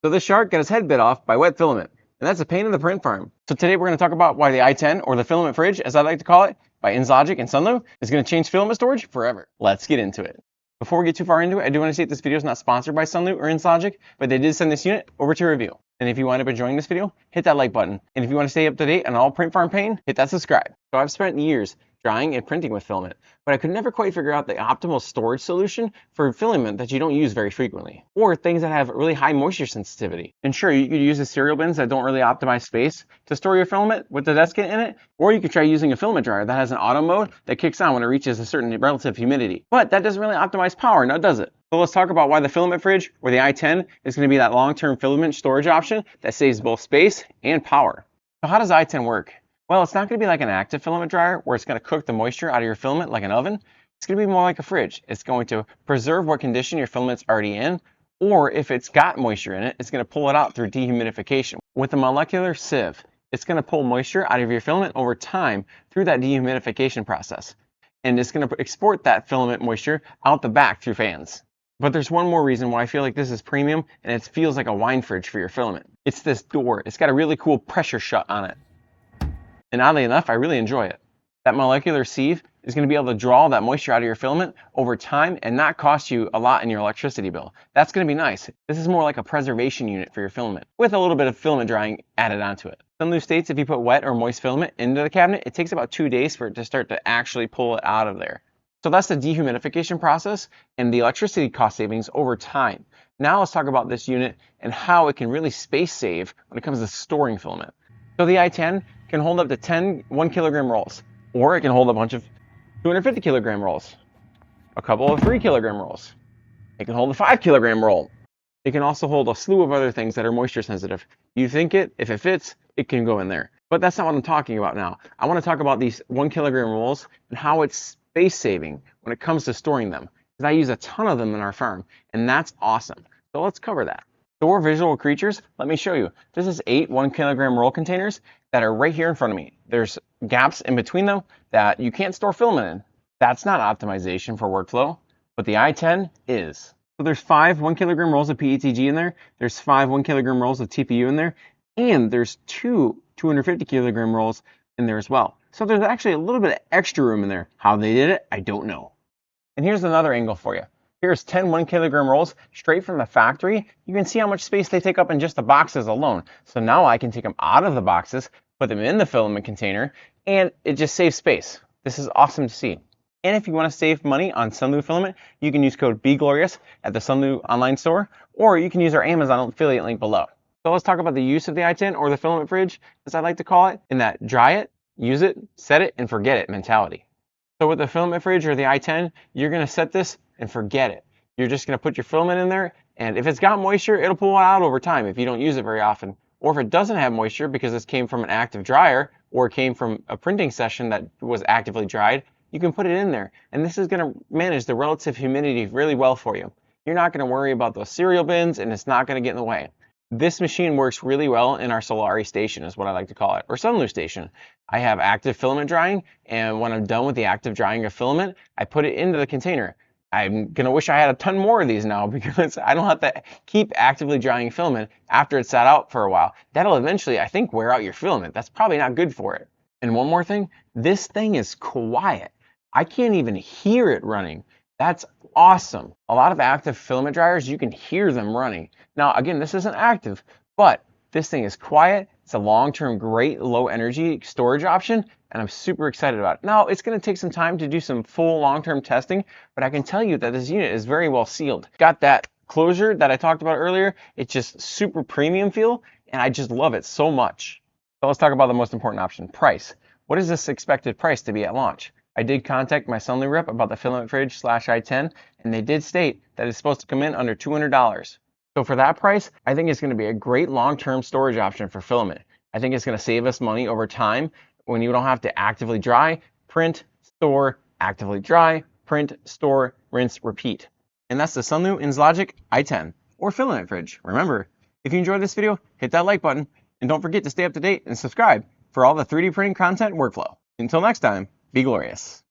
So this shark got his head bit off by wet filament, and that's a pain in the print farm. So today we're going to talk about why the i10, or the filament fridge as I like to call it, by INSLOGIC and SUNLU, is going to change filament storage forever. Let's get into it. Before we get too far into it, I do want to say that this video is not sponsored by SUNLU or INSLOGIC, but they did send this unit over to review. And if you wind up enjoying this video, hit that like button. And if you want to stay up to date on all print farm pain, hit that subscribe. So I've spent years drying and printing with filament, but I could never quite figure out the optimal storage solution for filament that you don't use very frequently, or things that have really high moisture sensitivity. And sure, you could use the cereal bins that don't really optimize space to store your filament with the desiccant in it, or you could try using a filament dryer that has an auto mode that kicks on when it reaches a certain relative humidity. But that doesn't really optimize power, now does it? So let's talk about why the filament fridge, or the i10, is going to be that long-term filament storage option that saves both space and power. So how does i10 work? Well, it's not going to be like an active filament dryer where it's going to cook the moisture out of your filament like an oven. It's going to be more like a fridge. It's going to preserve what condition your filament's already in, or if it's got moisture in it, it's going to pull it out through dehumidification. With a molecular sieve, it's going to pull moisture out of your filament over time through that dehumidification process. And it's going to export that filament moisture out the back through fans. But there's one more reason why I feel like this is premium and it feels like a wine fridge for your filament. It's this door. It's got a really cool pressure shut on it. And oddly enough, I really enjoy it. That molecular sieve is going to be able to draw that moisture out of your filament over time and not cost you a lot in your electricity bill. That's going to be nice. This is more like a preservation unit for your filament, with a little bit of filament drying added onto it. SUNLU states if you put wet or moist filament into the cabinet, it takes about 2 days for it to start to actually pull it out of there. So that's the dehumidification process and the electricity cost savings over time. Now let's talk about this unit and how it can really space save when it comes to storing filament. So the i10 can hold up to 10 1 kilogram rolls, or it can hold a bunch of 250 kilogram rolls, a couple of 3 kilogram rolls. It can hold a 5 kilogram roll. It can also hold a slew of other things that are moisture sensitive. You think it, if it fits, it can go in there. But that's not what I'm talking about now. I want to talk about these 1 kilogram rolls and how it's space saving when it comes to storing them. Because I use a ton of them in our farm, and that's awesome. So let's cover that. Store visual creatures, let me show you. This is 8 1 kilogram roll containers that are right here in front of me. There's gaps in between them that you can't store filament in. That's not optimization for workflow, but the i10 is. So there's 5 1 kilogram rolls of PETG in there, there's 5 1 kilogram rolls of TPU in there, and there's 2 250 kilogram rolls in there as well. So there's actually a little bit of extra room in there. How they did it, I don't know. And here's another angle for you. Here's 10 1 kilogram rolls straight from the factory. You can see how much space they take up in just the boxes alone. So now I can take them out of the boxes, put them in the filament container, and it just saves space. This is awesome to see. And if you want to save money on SUNLU filament, you can use code BEGLORIOUS at the SUNLU online store, or you can use our Amazon affiliate link below. So let's talk about the use of the i10, or the filament fridge, as I like to call it, in that dry it, use it, set it, and forget it mentality. So with the filament fridge or the i10, you're going to set this and forget it. You're just going to put your filament in there, and if it's got moisture, it'll pull it out over time if you don't use it very often. Or if it doesn't have moisture because this came from an active dryer or came from a printing session that was actively dried, you can put it in there. And this is going to manage the relative humidity really well for you. You're not going to worry about those cereal bins, and it's not going to get in the way. This machine works really well in our Solari station, is what I like to call it, or SUNLU station. I have active filament drying, and when I'm done with the active drying of filament, I put it into the container. I'm going to wish I had a ton more of these now because I don't have to keep actively drying filament after it's sat out for a while. That'll eventually, I think, wear out your filament. That's probably not good for it. And one more thing, this thing is quiet. I can't even hear it running. That's awesome. A lot of active filament dryers, you can hear them running. Now, again, this isn't active, but this thing is quiet. It's a long-term, great low energy storage option, and I'm super excited about it. Now, it's going to take some time to do some full long-term testing, but I can tell you that this unit is very well sealed. Got that closure that I talked about earlier. It's just super premium feel, and I just love it so much. So let's talk about the most important option, price. What is this expected price to be at launch? I did contact my SUNLU rep about the filament fridge / i10, and they did state that it's supposed to come in under $200. So for that price, I think it's going to be a great long-term storage option for filament. I think it's going to save us money over time when you don't have to actively dry, print, store, actively dry, print, store, rinse, repeat. And that's the SUNLU INSLOGIC i10, or filament fridge. Remember, if you enjoyed this video, hit that like button, and don't forget to stay up to date and subscribe for all the 3D printing content workflow. Until next time, be glorious.